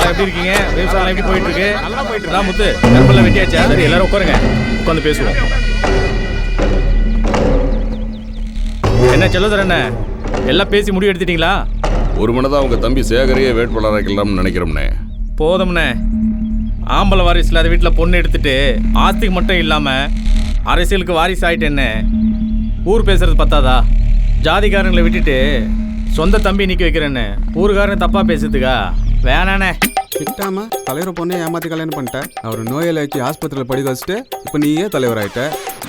எப்படி இருக்கீங்க? விவசாயம் எப்படி போயிட்டு இருக்கு? நல்லா போயிட்டு இருக்கு. முத்து கரும்பெல்லாம் வெட்டியாச்சா? சரி எல்லாரும் உட்காருங்க, உட்காந்து பேசுவோம். என்ன செல்லுதர் என்ன எல்லாம் பேசி முடிவு எடுத்துட்டீங்களா? ஒரு மனதான் உங்க தம்பி சேகரையே வேட்பாளராக்கலாம்னு நினைக்கிறோம்னே. போதும்ண்ணே, ஆம்பளை வாரிசு இல்லாத வீட்டில் பொண்ணு எடுத்துட்டு ஆஸ்திக்கு மட்டும் இல்லாமல் அரசியலுக்கு வாரிசு ஆயிட்டேன்னு ஊர் பேசுறது பத்தாதா? ஜாதிக்காரங்களை விட்டுட்டு சொந்த தம்பி நிற்க வைக்கிறேன்னு ஊருக்காரன் தப்பாக பேசுறதுக்கா? வேணாண்ணே. திட்டாம தலைவரை பொண்ணே ஏமாற்றி கல்யாணம் பண்ணிட்டேன். அவர் நோயில் வச்சு ஆஸ்பத்திரியில் படிக்க வச்சுட்டு இப்போ நீயே தலைவர் ஆகிட்ட.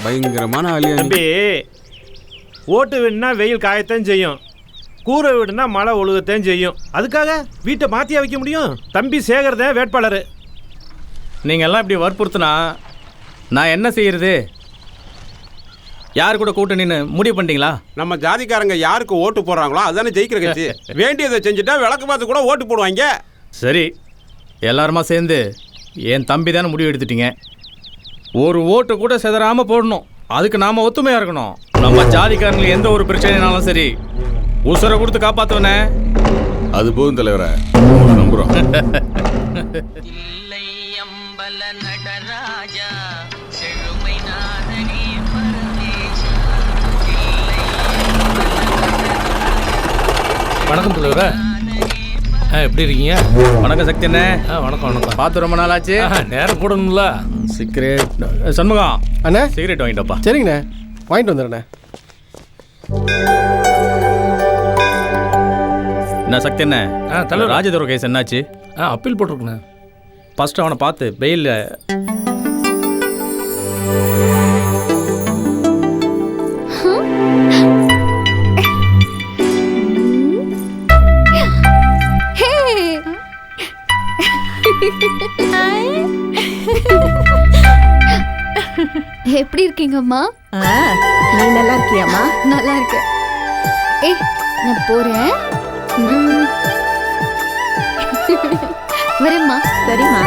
பயங்கரமான ஆளியா தம்பி. ஓட்டு வீடுனா வெயில் காயத்தான் செய்யும், கூரை வீடுனா மழை ஒழுகத்தான் செய்யும். அதுக்காக வீட்டை மாற்றியா வைக்க முடியும்? தம்பி சேகர் தான் வேட்பாளர். நீங்கள் எல்லாம் இப்படி வற்புறுத்தினா நான் என்ன செய்யறது? யார் கூட கூட்டணின்னு முடிவு பண்ணிட்டீங்களா? நம்ம ஜாதிக்காரங்க யாருக்கு ஓட்டு போடுறாங்களோ அதானே ஜெயிக்கிற கட்சி. வேண்டியதை செஞ்சுட்டா விளக்கு பார்த்து கூட ஓட்டு போடுவாங்க. சரி, எல்லாருமா சேர்ந்து என் தம்பி தானே முடிவு எடுத்துட்டீங்க. ஒரு ஓட்டு கூட செதறாமல் போடணும். அதுக்கு நாம் ஒத்துமையாக இருக்கணும். நம்ம ஜாதிக்காரங்களுக்கு எந்த ஒரு பிரச்சனைனாலும் சரி உசுரை கொடுத்து காப்பாற்றுவனே. அது போதும் தலைவரை, நம்புகிறோம். வணக்கம் தலைவரா. எப்படி இருக்கீங்க? வணக்கம் சக்தி அண்ணே. வணக்கம் வணக்கம். பார்த்து ரொம்ப நாள் ஆச்சு. நேரம் போடணும்ல. சிகரெட் சண்முகம் அண்ணே, சிகரெட் வாங்கிட்டப்பா. சரிங்கண்ணே, வாங்கிட்டு வந்துடுறேண்ணே. என்ன சக்தி அண்ணே, தலைவர் ராஜதுரை கேஸ் என்னாச்சு? அப்பீல் போட்டிருக்குண்ணே. ஃபர்ஸ்ட் அவனை பார்த்து பெயில். எப்படி இருக்கீங்கம்மா? நீ நல்லா இருக்கியாம்மா? நல்லா இருக்கேன். நான் போறேன். வரேம்மா. சரிம்மா.